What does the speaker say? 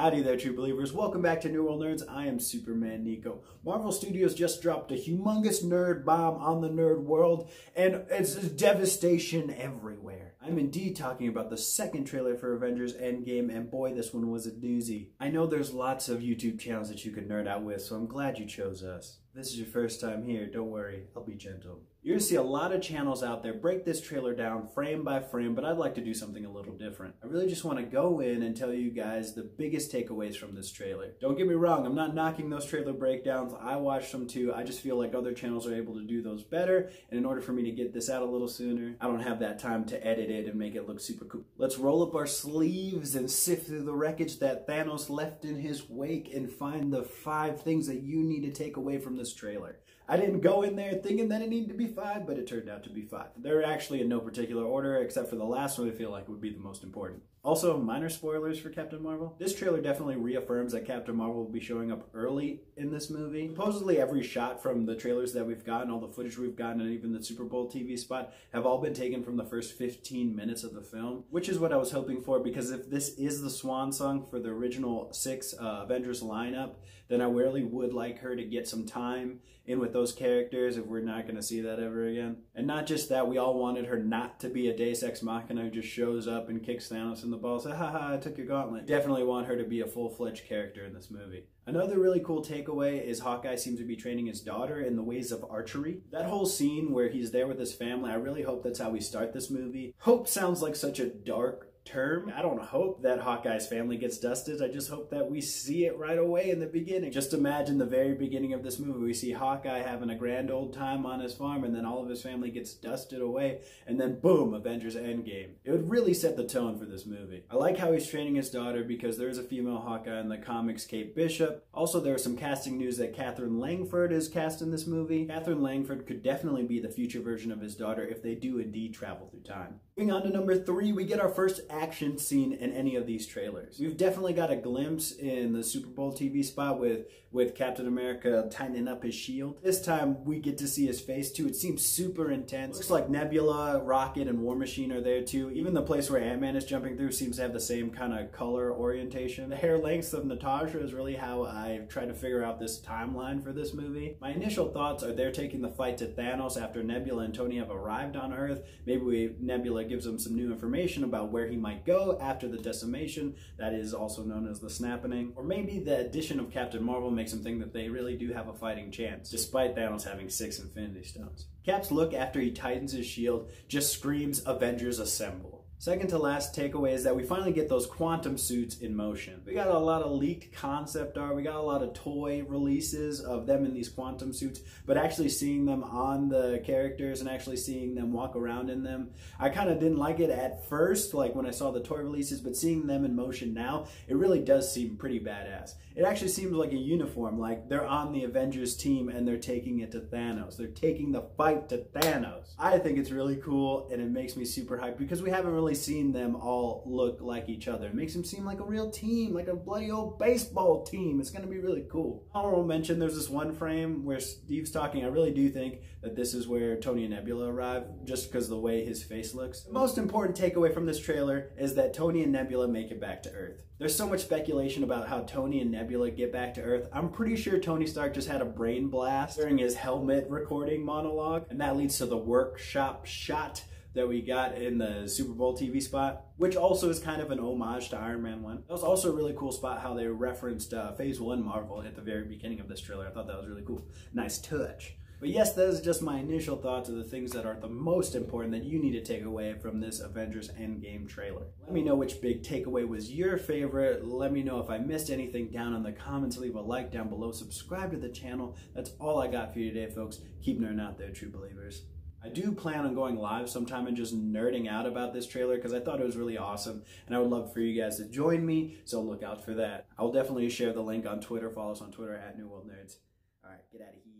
Howdy there, true believers. Welcome back to New World Nerds. I am Superman Nico. Marvel Studios just dropped a humongous nerd bomb on the nerd world, and it's devastation everywhere. I'm indeed talking about the second trailer for Avengers Endgame, and boy, this one was a doozy. I know there's lots of YouTube channels that you could nerd out with, so I'm glad you chose us. If this is your first time here, don't worry, I'll be gentle. You're gonna see a lot of channels out there break this trailer down frame by frame, but I'd like to do something a little different. I really just want to go in and tell you guys the biggest takeaways from this trailer. Don't get me wrong, I'm not knocking those trailer breakdowns. I watched them too. I just feel like other channels are able to do those better, and in order for me to get this out a little sooner, I don't have that time to edit it and make it look super cool. Let's roll up our sleeves and sift through the wreckage that Thanos left in his wake and find the 5 things that you need to take away from this trailer. I didn't go in there thinking that it needed to be 5, but it turned out to be 5. They're actually in no particular order, except for the last one I feel like would be the most important. Also, minor spoilers for Captain Marvel. This trailer definitely reaffirms that Captain Marvel will be showing up early in this movie. Supposedly every shot from the trailers that we've gotten, all the footage we've gotten, and even the Super Bowl TV spot have all been taken from the first 15 minutes of the film, which is what I was hoping for, because if this is the swan song for the original 6 Avengers lineup, then I really would like her to get some time in with those characters if we're not going to see that ever again. And not just that, we all wanted her not to be a Deus Ex Machina who just shows up and kicks Thanos in the balls. Haha, I took your gauntlet. Definitely want her to be a full-fledged character in this movie. Another really cool takeaway is Hawkeye seems to be training his daughter in the ways of archery. That whole scene where he's there with his family, I really hope that's how we start this movie. Hope sounds like such a dark term. I don't hope that Hawkeye's family gets dusted. I just hope that we see it right away in the beginning. Just imagine the very beginning of this movie. We see Hawkeye having a grand old time on his farm, and then all of his family gets dusted away, and then boom, Avengers Endgame. It would really set the tone for this movie. I like how he's training his daughter because there is a female Hawkeye in the comics, Kate Bishop. Also, there was some casting news that Catherine Langford is cast in this movie. Catherine Langford could definitely be the future version of his daughter if they do indeed travel through time. Moving on to number 3, we get our first action scene in any of these trailers. We've definitely got a glimpse in the Super Bowl TV spot with Captain America tightening up his shield. This time we get to see his face too. It seems super intense. Looks like Nebula, Rocket, and War Machine are there too. Even the place where Ant-Man is jumping through seems to have the same kind of color orientation. The hair lengths of Natasha is really how I tried to figure out this timeline for this movie. My initial thoughts are they're taking the fight to Thanos after Nebula and Tony have arrived on Earth. Maybe Nebula gives them some new information about where he might go after the decimation, that is also known as the snapping. Or maybe the addition of Captain Marvel makes them think that they really do have a fighting chance, despite Thanos having 6 Infinity Stones. Cap's look after he tightens his shield just screams Avengers Assemble. Second to last takeaway is that we finally get those quantum suits in motion. We got a lot of leaked concept art, we got a lot of toy releases of them in these quantum suits, but actually seeing them on the characters and actually seeing them walk around in them, I kind of didn't like it at first, like when I saw the toy releases, but seeing them in motion now, it really does seem pretty badass. It actually seems like a uniform, like they're on the Avengers team and they're taking it to Thanos. They're taking the fight to Thanos. I think it's really cool and it makes me super hyped because we haven't really seen them all look like each other. It makes them seem like a real team, like a bloody old baseball team. It's going to be really cool. Honorable mention, there's this one frame where Steve's talking. I really do think that this is where Tony and Nebula arrive, just because of the way his face looks. The most important takeaway from this trailer is that Tony and Nebula make it back to Earth. There's so much speculation about how Tony and Nebula get back to Earth. I'm pretty sure Tony Stark just had a brain blast during his helmet recording monologue, and that leads to the workshop shot that we got in the Super Bowl TV spot, which also is kind of an homage to Iron Man 1. That was also a really cool spot how they referenced Phase 1 Marvel at the very beginning of this trailer. I thought that was really cool. Nice touch. But yes, that is just my initial thoughts of the things that are the most important that you need to take away from this Avengers Endgame trailer. Let me know which big takeaway was your favorite. Let me know if I missed anything down in the comments. Leave a like down below. Subscribe to the channel. That's all I got for you today, folks. Keep nerding out there, true believers. I do plan on going live sometime and just nerding out about this trailer because I thought it was really awesome and I would love for you guys to join me, so look out for that. I will definitely share the link on Twitter. Follow us on Twitter at New World Nerds. All right, get out of here.